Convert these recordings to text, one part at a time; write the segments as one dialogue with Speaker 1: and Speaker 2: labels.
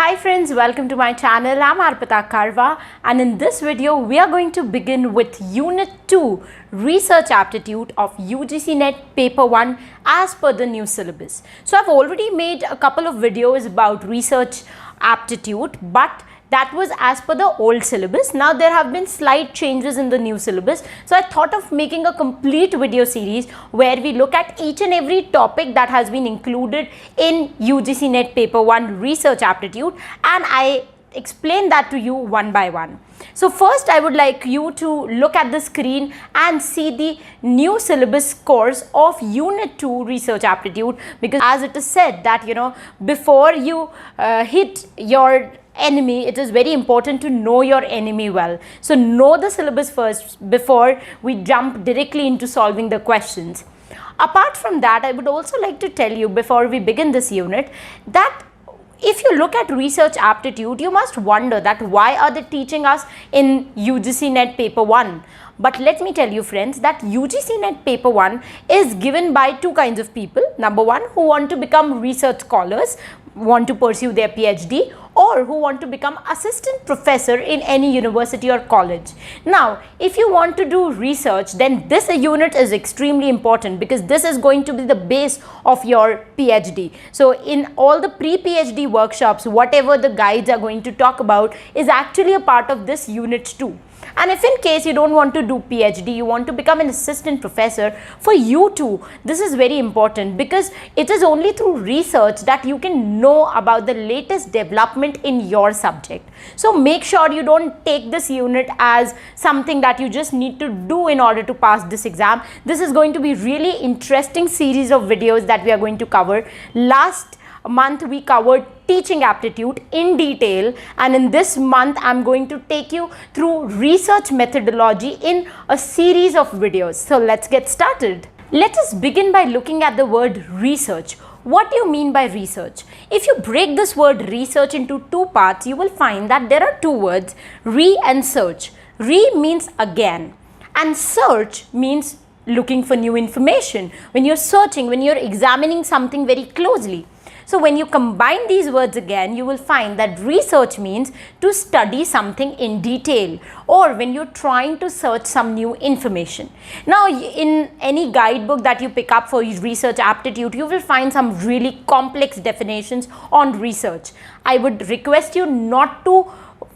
Speaker 1: Hi friends, welcome to my channel. I'm Arpita Karwa, and in this video we are going to begin with Unit 2 Research Aptitude of UGC NET Paper 1 as per the new syllabus. So I've already made a couple of videos about research aptitude, but that was as per the old syllabus. Now there have been slight changes in the new syllabus. So I thought of making a complete video series where we look at each and every topic that has been included in UGC NET Paper 1 Research Aptitude, and I explain that to you one by one. So first I would like you to look at the screen and see the new syllabus course of Unit 2 Research Aptitude, because as it is said that before you hit your enemy, it is very important to know your enemy well. So know the syllabus first before we jump directly into solving the questions. Apart from that, I would also like to tell you before we begin this unit that if you look at research aptitude, you must wonder that why are they teaching us in UGC NET Paper 1? But let me tell you friends that UGC NET Paper 1 is given by two kinds of people. Number one, who want to become research scholars, want to pursue their PhD, or who want to become assistant professor in any university or college. Now, if you want to do research, then this unit is extremely important because this is going to be the base of your PhD. So in all the pre-PhD workshops, whatever the guides are going to talk about is actually a part of this unit too. And if in case you don't want to do PhD, you want to become an assistant professor, for you too, this is very important because it is only through research that you can know about the latest development in your subject. So make sure you don't take this unit as something that you just need to do in order to pass this exam. This is going to be really interesting series of videos that we are going to cover. Last month we covered teaching aptitude in detail, and in this month I'm going to take you through research methodology in a series of videos. So let's get started. Let us begin by looking at the word research. What do you mean by research? If you break this word research into two parts, you will find that there are two words, re and search. Re means again, and search means looking for new information. When you're searching, when you're examining something very closely. So when you combine these words again, you will find that research means to study something in detail, or when you're trying to search some new information. Now in any guidebook that you pick up for research aptitude, you will find some really complex definitions on research. I would request you not to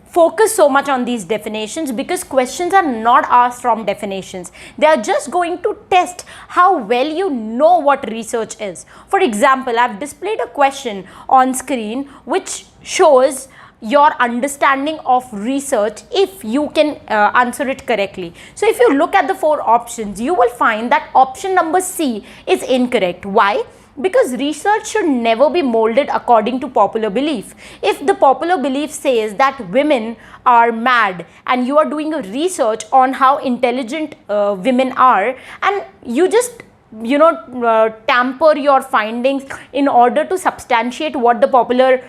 Speaker 1: focus so much on these definitions because questions are not asked from definitions. They are just going to test how well you know what research is. For example, I've displayed a question on screen which shows your understanding of research if you can answer it correctly. So if you look at the four options, you will find that option number C is incorrect. Why? Because research should never be molded according to popular belief. If the popular belief says that women are mad and you are doing a research on how intelligent women are, and you just tamper your findings in order to substantiate what the popular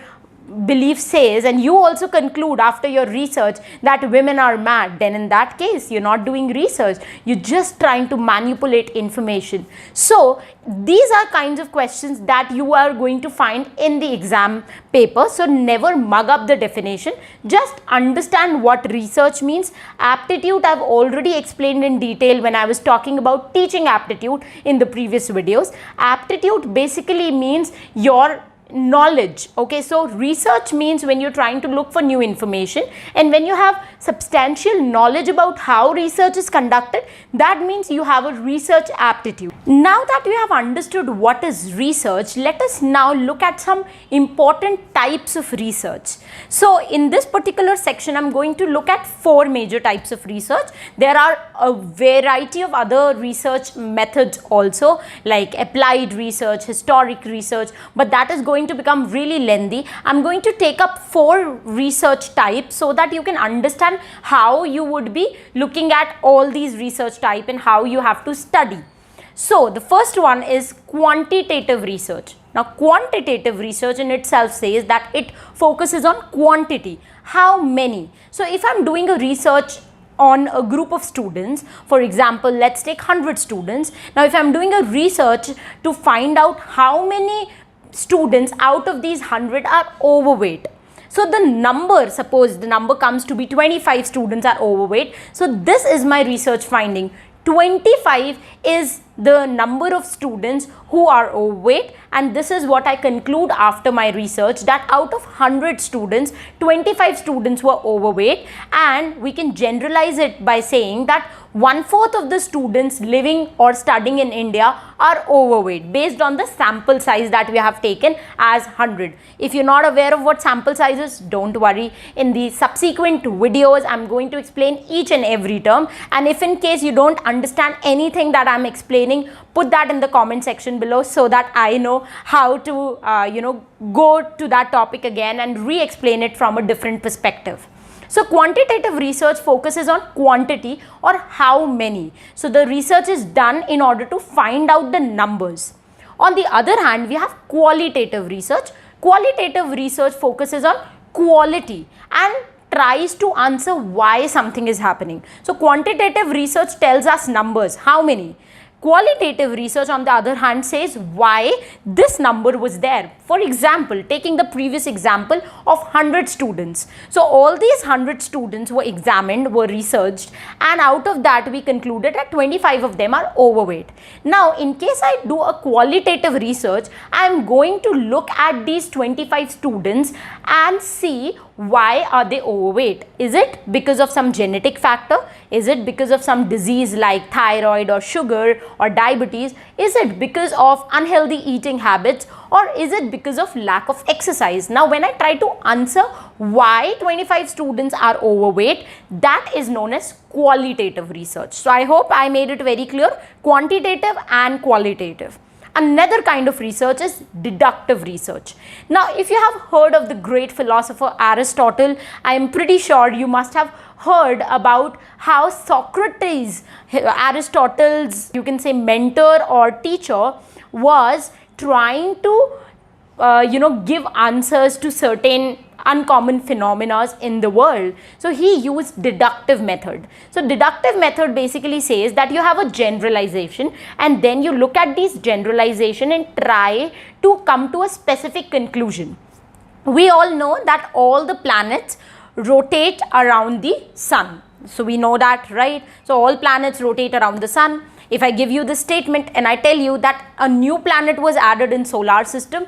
Speaker 1: belief says, and you also conclude after your research that women are mad, then in that case you're not doing research, you're just trying to manipulate information. So these are kinds of questions that you are going to find in the exam paper. So never mug up the definition, just understand what research means. Aptitude I've already explained in detail when I was talking about teaching aptitude in the previous videos. Aptitude basically means your knowledge. Okay, so research means when you're trying to look for new information, and when you have substantial knowledge about how research is conducted, that means you have a research aptitude. Now that we have understood what is research, let us now look at some important types of research. So in this particular section, I'm going to look at four major types of research. There are a variety of other research methods also, like applied research, historic research, but that is going to become really lengthy. I'm going to take up four research types so that you can understand how you would be looking at all these research types and how you have to study. So the first one is quantitative research. Now quantitative research in itself says that it focuses on quantity, how many. So if I'm doing a research on a group of students, for example, let's take 100 students. Now if I'm doing a research to find out how many students out of these 100 are overweight, So the number, suppose the number comes to be 25 students are overweight. So this is my research finding. 25 is the number of students who are overweight, and this is what I conclude after my research, that out of 100 students, 25 students were overweight, and we can generalize it by saying that 1/4 of the students living or studying in India are overweight based on the sample size that we have taken as 100. If you're not aware of what sample size is, don't worry. In the subsequent videos, I'm going to explain each and every term, and if in case you don't understand anything that I'm explaining, put that in the comment section below so that I know how to go to that topic again and re-explain it from a different perspective. So quantitative research focuses on quantity, or how many. So the research is done in order to find out the numbers. On the other hand, we have qualitative research. Qualitative research focuses on quality and tries to answer why something is happening. So quantitative research tells us numbers, how many. Qualitative research, on the other hand, says why this number was there. For example, taking the previous example of 100 students. So all these 100 students were examined, were researched, and out of that we concluded that 25 of them are overweight. Now, in case I do a qualitative research, I am going to look at these 25 students and see why are they overweight. Is it because of some genetic factor? Is it because of some disease like thyroid or sugar or diabetes? Is it because of unhealthy eating habits, or is it because of lack of exercise? Now, when I try to answer why 25 students are overweight, that is known as qualitative research. So I hope I made it very clear, quantitative and qualitative. Another kind of research is deductive research. Now, if you have heard of the great philosopher Aristotle, I am pretty sure you must have heard about how Socrates, Aristotle's, you can say, mentor or teacher, was trying to give answers to certain uncommon phenomena in the world. So he used deductive method. So deductive method basically says that you have a generalization, and then you look at this generalization and try to come to a specific conclusion. We all know that all the planets rotate around the sun. So we know that, right? So all planets rotate around the sun. If I give you this statement and I tell you that a new planet was added in solar system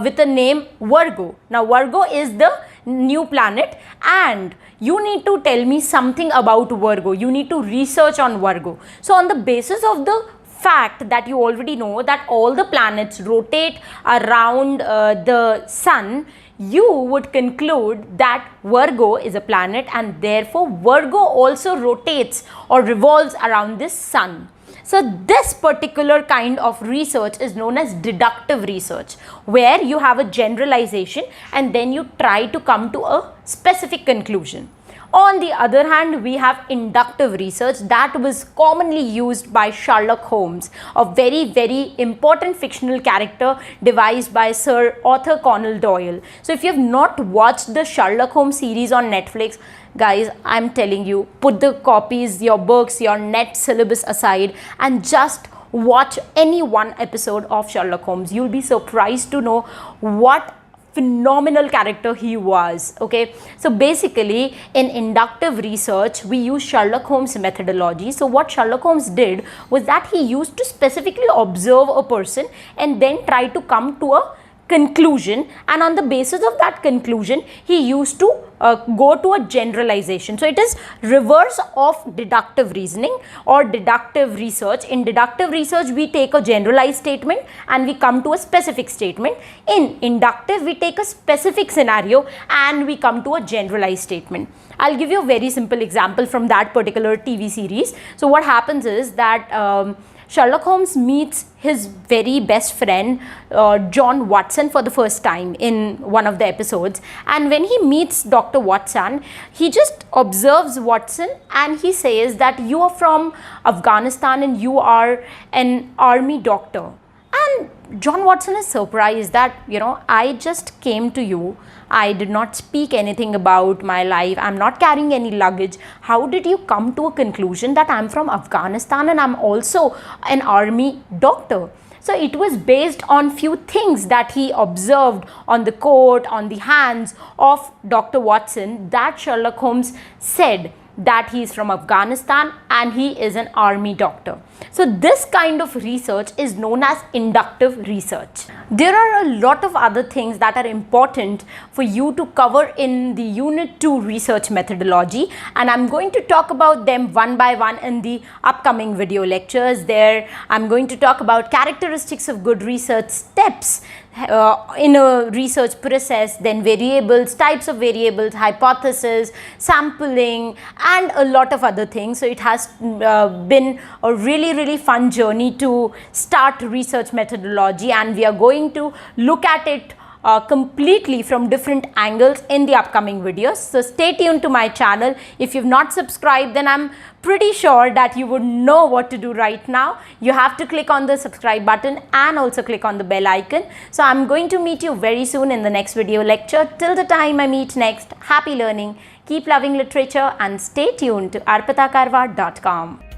Speaker 1: with the name Virgo. Now Virgo is the new planet, and you need to tell me something about Virgo. You need to research on Virgo. So on the basis of the fact that you already know that all the planets rotate around the sun, you would conclude that Virgo is a planet, and therefore Virgo also rotates or revolves around this sun. So this particular kind of research is known as deductive research, where you have a generalization and then you try to come to a specific conclusion. On the other hand, we have inductive research that was commonly used by Sherlock Holmes, a very, very important fictional character devised by Sir Arthur Conan Doyle. So if you have not watched the Sherlock Holmes series on Netflix, guys, I'm telling you, put the copies, your books, your net syllabus aside and just watch any one episode of Sherlock Holmes. You'll be surprised to know what phenomenal character he was. Okay, so basically in inductive research we use Sherlock Holmes methodology. So what Sherlock Holmes did was that he used to specifically observe a person and then try to come to a conclusion, and on the basis of that conclusion he used to go to a generalization. So it is reverse of deductive reasoning or deductive research. In deductive research we take a generalized statement and we come to a specific statement. In inductive we take a specific scenario and we come to a generalized statement. I'll give you a very simple example from that particular TV series. So what happens is that Sherlock Holmes meets his very best friend John Watson for the first time in one of the episodes, and when he meets Dr. Watson, he just observes Watson and he says that you are from Afghanistan and you are an army doctor. And John Watson is surprised that, I just came to you. I did not speak anything about my life. I'm not carrying any luggage. How did you come to a conclusion that I'm from Afghanistan and I'm also an army doctor? So it was based on few things that he observed on the coat, on the hands of Dr. Watson, that Sherlock Holmes said that he is from Afghanistan and he is an army doctor. So this kind of research is known as inductive research. There are a lot of other things that are important for you to cover in the Unit 2 research methodology, and I'm going to talk about them one by one in the upcoming video lectures. There I'm going to talk about characteristics of good research, steps in a research process, then variables, types of variables, hypothesis, sampling, and a lot of other things. So it has been a really fun journey to start research methodology, and we are going to look at it completely from different angles in the upcoming videos. So stay tuned to my channel. If you've not subscribed, then I'm pretty sure that you would know what to do right now. You have to click on the subscribe button and also click on the bell icon. So I'm going to meet you very soon in the next video lecture. Till the time I meet next, happy learning, keep loving literature, and stay tuned to arpitakarwa.com.